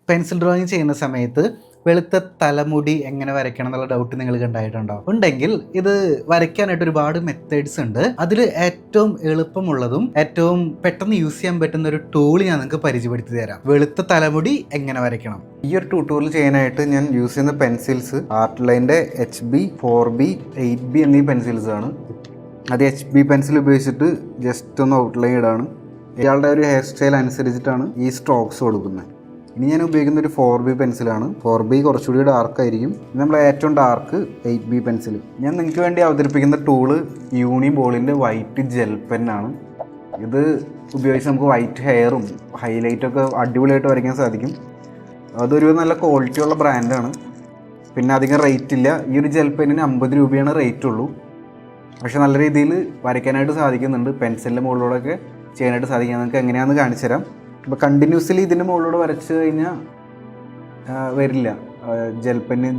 Pencil drawing ചെയ്യുന്ന സമയത്ത് വെളുത്ത തലമുടി എങ്ങനെ വരയ്ക്കണം എന്നുള്ള ഡൗട്ട് നിങ്ങൾക്ക് ഉണ്ടായിട്ടുണ്ടോ? ഉണ്ടെങ്കിൽ ഇത് വരയ്ക്കാനായിട്ട് ഒരുപാട് മെത്തേഡ്സ് ഉണ്ട്. അതിൽ ഏറ്റവും എളുപ്പമുള്ളതും ഏറ്റവും പെട്ടെന്ന് യൂസ് ചെയ്യാൻ പറ്റുന്ന ഒരു ടൂൾ ഞാൻ നിങ്ങൾക്ക് പരിചയപ്പെടുത്തി തരാം. വെളുത്ത തലമുടി എങ്ങനെ വരയ്ക്കണം. ഈ ഒരു ട്യൂട്ടോറിയൽ ചെയ്യാനായിട്ട് ഞാൻ യൂസ് ചെയ്യുന്ന pencils art ലൈൻ്റെ HB 4B 8B എന്നീ പെൻസിൽസ് ആണ്. അത് HB പെൻസിൽ ഉപയോഗിച്ചിട്ട് ജസ്റ്റ് ഒന്ന് ഔട്ട്ലൈൻ ഇടാണ്. ഇയാളുടെ ഒരു ഹെയർ സ്റ്റൈൽ അനുസരിച്ചിട്ടാണ് ഈ സ്ട്രോക്സ് കൊടുക്കുന്നത്. ഇനി ഞാൻ ഉപയോഗിക്കുന്ന ഒരു 4B പെൻസിലാണ്. 4B കുറച്ചുകൂടി ഡാർക്ക് ആയിരിക്കും. നമ്മൾ ഏറ്റവും ഡാർക്ക് 8B പെൻസിൽ. ഞാൻ നിങ്ങൾക്ക് വേണ്ടി അവതരിപ്പിക്കുന്ന ടൂള് യൂണിബോളിൻ്റെ വൈറ്റ് ജെൽ പെന്നാണ്. ഇത് ഉപയോഗിച്ച് നമുക്ക് വൈറ്റ് ഹെയറും ഹൈലൈറ്റൊക്കെ അടിപൊളിയായിട്ട് വരയ്ക്കാൻ സാധിക്കും. അതൊരു നല്ല ക്വാളിറ്റിയുള്ള ബ്രാൻഡാണ്. പിന്നെ അധികം റേറ്റ് ഇല്ല. ഈ ഒരു ജെൽ പെന്നിന് 50 രൂപയാണ് റേറ്റ് ഉള്ളൂ. പക്ഷെ നല്ല രീതിയിൽ വരയ്ക്കാനായിട്ട് സാധിക്കുന്നുണ്ട്. പെൻസിലിൻ്റെ മുകളിലൂടെയൊക്കെ ചെയ്യാനായിട്ട് സാധിക്കും. നിങ്ങൾക്ക് എങ്ങനെയാണെന്ന് കാണിച്ചു തരാം. അപ്പോൾ കണ്ടിന്യൂസ്ലി ഇതിൻ്റെ മുകളിലൂടെ വരച്ച് കഴിഞ്ഞാൽ വരില്ല.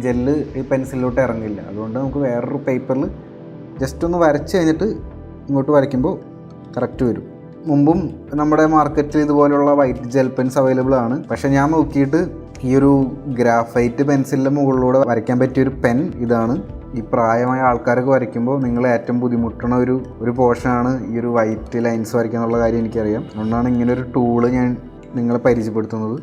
ജെല്ല് ഈ പെൻസിലിലോട്ട് ഇറങ്ങില്ല. അതുകൊണ്ട് നമുക്ക് വേറൊരു പേപ്പറിൽ ജസ്റ്റ് ഒന്ന് വരച്ച് കഴിഞ്ഞിട്ട് ഇങ്ങോട്ട് വരയ്ക്കുമ്പോൾ കറക്റ്റ് വരും. മുമ്പും നമ്മുടെ മാർക്കറ്റിൽ ഇതുപോലുള്ള വൈറ്റ് ജെൽ പെൻസ് അവൈലബിൾ ആണ്. പക്ഷേ ഞാൻ നോക്കിയിട്ട് ഈ ഒരു ഗ്രാഫൈറ്റ് പെൻസിലിൻ്റെ മുകളിലൂടെ വരയ്ക്കാൻ പറ്റിയൊരു പെൻ ഇതാണ്. ഈ പ്രായമായ ആൾക്കാരൊക്കെ വരയ്ക്കുമ്പോൾ നിങ്ങൾ ഏറ്റവും ബുദ്ധിമുട്ടുന്ന ഒരു പോർഷനാണ് ഈ ഒരു വൈറ്റ് ലൈൻസ് വരയ്ക്കുക എന്നുള്ള കാര്യം എനിക്കറിയാം. അതുകൊണ്ടാണ് ഇങ്ങനൊരു ടൂള് ഞാൻ നിങ്ങളെ പരിചയപ്പെടുത്തുന്നത്.